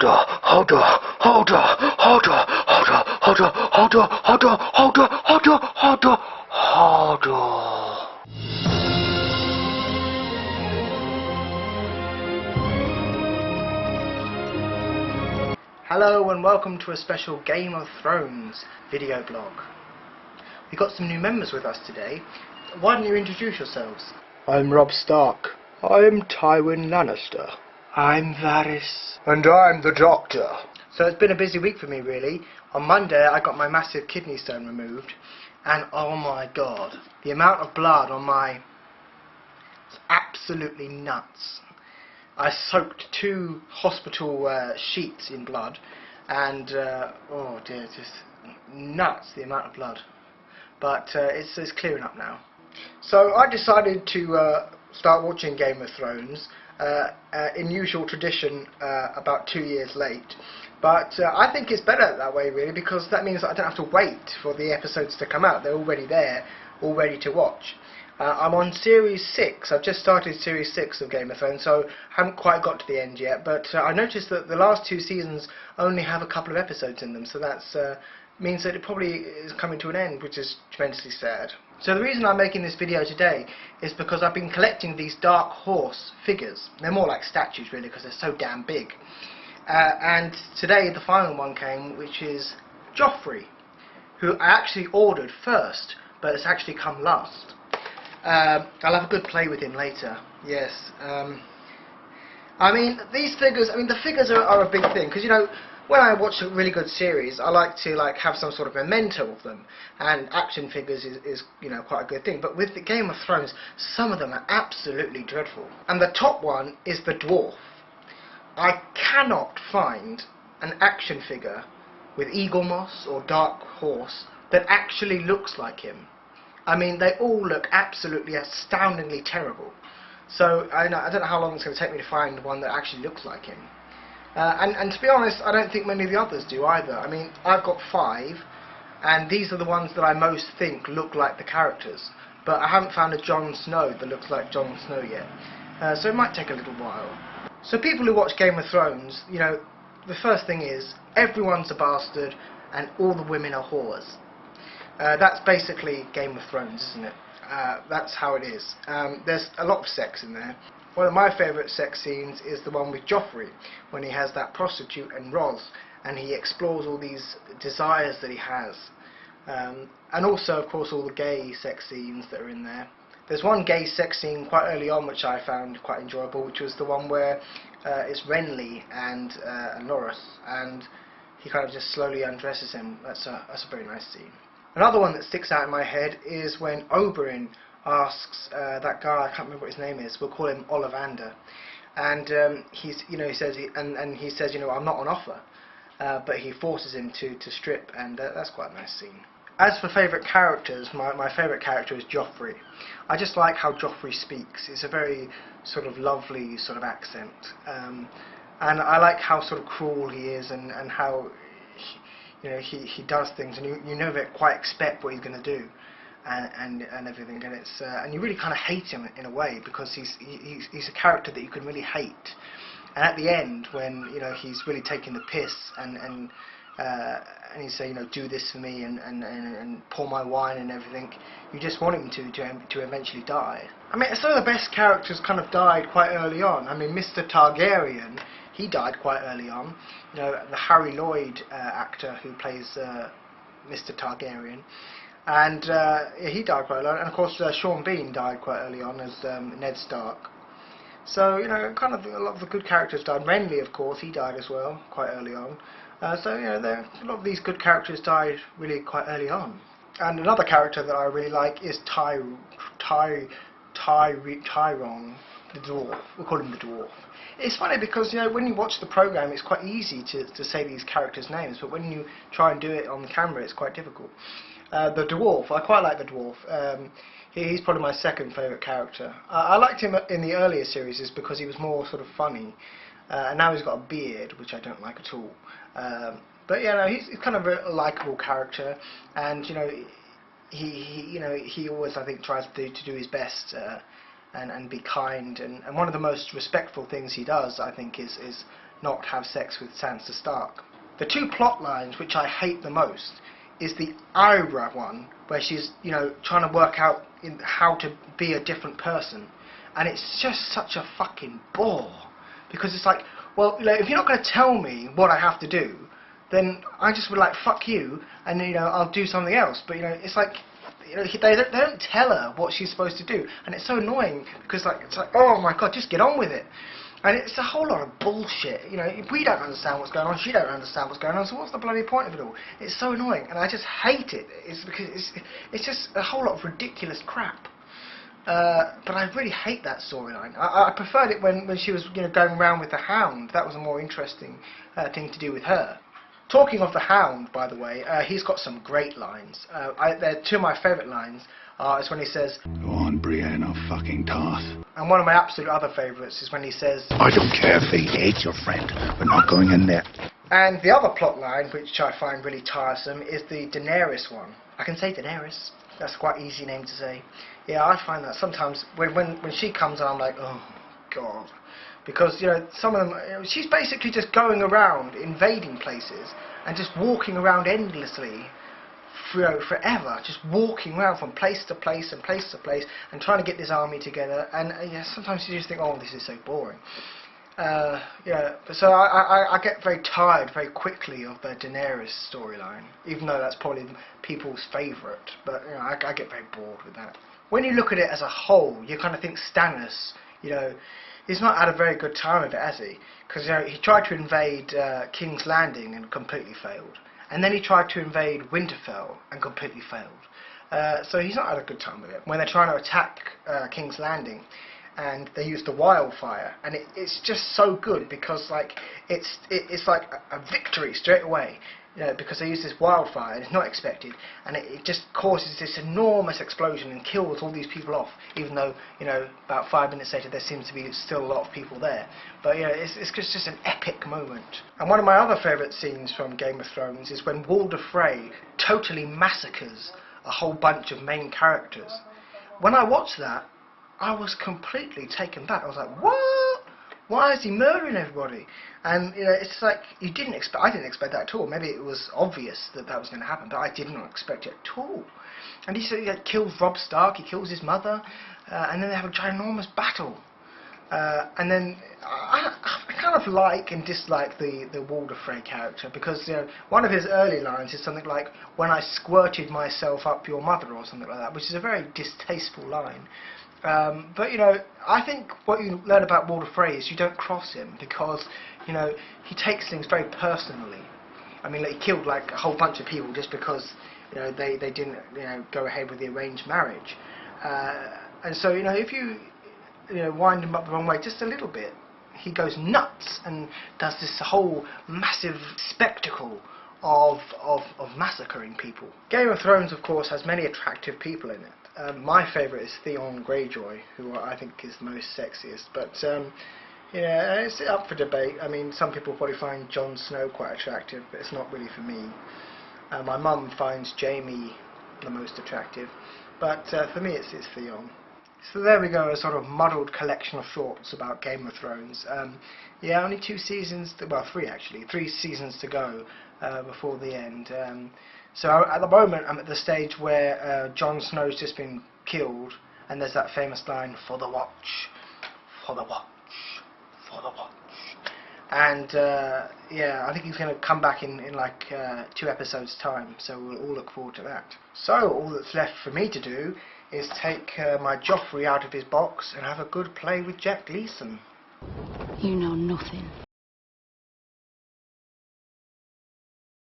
Hodor, Hodor, Hodor, Hodor, Hodor, Hodor, Hodor, Hodor, Hodor, Hodor, Hodor, Hodor. Hello and welcome to a special Game of Thrones video blog. We've got some new members with us today. Why don't you introduce yourselves? I'm Robb Stark. I'm Tywin Lannister. I'm Varys. And I'm the Doctor. So it's been a busy week for me really. On Monday I got my massive kidney stone removed and oh my god, the amount of blood on my... it's absolutely nuts. I soaked 2 hospital sheets in blood and oh dear, just nuts the amount of blood. But it's clearing up now. So I decided to start watching Game of Thrones in usual tradition about 2 years late. But I think it's better that way really, because that means that I don't have to wait for the episodes to come out. They're already there, all ready to watch. I'm on Series 6. I've just started Series 6 of Game of Thrones, so I haven't quite got to the end yet. But I noticed that the last 2 seasons only have a couple of episodes in them, so that means that it probably is coming to an end, which is tremendously sad. So the reason I'm making this video today is because I've been collecting these Dark Horse figures. They're more like statues really, because they're so damn big. And today the final one came, which is Joffrey, who I actually ordered first, but it's actually come last. I'll have a good play with him later. Yes. I mean, these figures. I mean, the figures are a big thing, because you know, when I watch a really good series, I like to have some sort of memento of them, and action figures is you know, quite a good thing. But with the Game of Thrones, some of them are absolutely dreadful. And the top one is the dwarf. I cannot find an action figure with Eagle Moss or Dark Horse that actually looks like him. I mean, they all look absolutely astoundingly terrible. So I don't know how long it's going to take me to find one that actually looks like him. And to be honest, I don't think many of the others do either. I mean, I've got 5, and these are the ones that I most think look like the characters. But I haven't found a Jon Snow that looks like Jon Snow yet. So it might take a little while. So people who watch Game of Thrones, you know, the first thing is, everyone's a bastard, and all the women are whores. That's basically Game of Thrones, isn't it? That's how it is. There's a lot of sex in there. One of my favourite sex scenes is the one with Joffrey, when he has that prostitute and Ros, and he explores all these desires that he has. And also, of course, all the gay sex scenes that are in there. There's one gay sex scene quite early on which I found quite enjoyable, which was the one where it's Renly and Loras, and he kind of just slowly undresses him. That's a very nice scene. Another one that sticks out in my head is when Oberyn asks that guy, I can't remember what his name is, we'll call him Ollivander, and he says, you know, I'm not on offer, but he forces him to strip, and that's quite a nice scene. As for favourite characters, my favourite character is Joffrey. I just like how Joffrey speaks. It's a very sort of lovely sort of accent, and I like how sort of cruel he is, and how he does things, and you never quite expect what he's going to do. And everything, and it's and you really kind of hate him in a way, because he's a character that you can really hate. And at the end, when you know he's really taking the piss, and he's saying, you know, do this for me, and pour my wine and everything, you just want him to eventually die. I mean, some of the best characters kind of died quite early on. I mean, Mr. Targaryen, he died quite early on. You know, the Harry Lloyd actor who plays Mr. Targaryen. And he died quite early on, and of course Sean Bean died quite early on as Ned Stark. So you know, kind of a lot of the good characters died. Renly, of course, he died as well quite early on. So you know, a lot of these good characters died really quite early on. And another character that I really like is Tyrion, the dwarf. We'll call him the dwarf. It's funny because, you know, when you watch the programme, it's quite easy to say these characters' names, but when you try and do it on the camera, it's quite difficult. The dwarf, I quite like the dwarf. He's probably my second favourite character. I liked him in the earlier series because he was more sort of funny, and now he's got a beard, which I don't like at all. But yeah, no, he's kind of a likeable character, and you know, he always, I think, tries to do his best and be kind, and one of the most respectful things he does, I think, is not have sex with Sansa Stark. The two plot lines which I hate the most is the Ira one, where she's, you know, trying to work out how to be a different person, and it's just such a fucking bore, because it's like, well, you know, if you're not going to tell me what I have to do, then I just would like, fuck you, and, you know, I'll do something else. But, you know, it's like, you know, they don't tell her what she's supposed to do, and it's so annoying, because, like, it's like, oh my god, just get on with it. And it's a whole lot of bullshit. You know, if we don't understand what's going on, she don't understand what's going on, so what's the bloody point of it all? It's so annoying, and I just hate it. It's because it's just a whole lot of ridiculous crap. But I really hate that storyline. I preferred it when she was, you know, going around with the Hound. That was a more interesting thing to do with her. Talking of the Hound, by the way, he's got some great lines. They're two of my favourite lines. Is when he says, "Go on, Brienne, I'll fucking toss." And one of my absolute other favourites is when he says, "I don't care if he hates your friend. We're not going in there." And the other plot line, which I find really tiresome, is the Daenerys one. I can say Daenerys. That's quite an easy name to say. Yeah, I find that sometimes when she comes on, I'm like, oh god, because, you know, some of them, you know, she's basically just going around invading places and just walking around endlessly, you know, forever, just walking around from place to place and place to place and trying to get this army together. And yeah, sometimes you just think, oh, this is so boring. Yeah, so I get very tired very quickly of the Daenerys storyline, even though that's probably people's favourite. But, you know, I get very bored with that. When you look at it as a whole, you kind of think Stannis, you know, he's not had a very good time of it, has he? Because, you know, he tried to invade King's Landing and completely failed. And then he tried to invade Winterfell and completely failed. So he's not had a good time with it. When they're trying to attack King's Landing, and they use the wildfire, and it's just so good, because like it's like a victory straight away, you know, because they use this wildfire and it's not expected, and it just causes this enormous explosion and kills all these people off, even though, you know, about 5 minutes later there seems to be still a lot of people there. But, you know, it's just an epic moment. And one of my other favourite scenes from Game of Thrones is when Walder Frey totally massacres a whole bunch of main characters. When I watched that, I was completely taken back. I was like, what? Why is he murdering everybody? And, you know, it's like, I didn't expect that at all. Maybe it was obvious that that was going to happen, but I did not expect it at all. And he kills Robb Stark, he kills his mother, and then they have a ginormous battle. And then I kind of like and dislike the Walder Frey character, because, you know, one of his early lines is something like, "When I squirted myself up your mother," or something like that, which is a very distasteful line. But, you know, I think what you learn about Walder Frey is you don't cross him, because, you know, he takes things very personally. I mean, like, he killed like a whole bunch of people just because, you know, they didn't, you know, go ahead with the arranged marriage. And so, you know, if you know, wind him up the wrong way just a little bit, he goes nuts and does this whole massive spectacle of massacring people. Game of Thrones, of course, has many attractive people in it. My favourite is Theon Greyjoy, who I think is the most sexiest, but yeah, it's up for debate. I mean, some people probably find Jon Snow quite attractive, but it's not really for me. My mum finds Jaime the most attractive, but for me it's Theon. So there we go, a sort of muddled collection of thoughts about Game of Thrones. Yeah, only 2 seasons, well 3 actually, 3 seasons to go before the end. So at the moment I'm at the stage where Jon Snow's just been killed, and there's that famous line, "For the watch, for the watch, for the watch." And yeah, I think he's going to come back in like 2 episodes time, so we'll all look forward to that. So all that's left for me to do is take my Joffrey out of his box and have a good play with Jack Gleeson. You know nothing.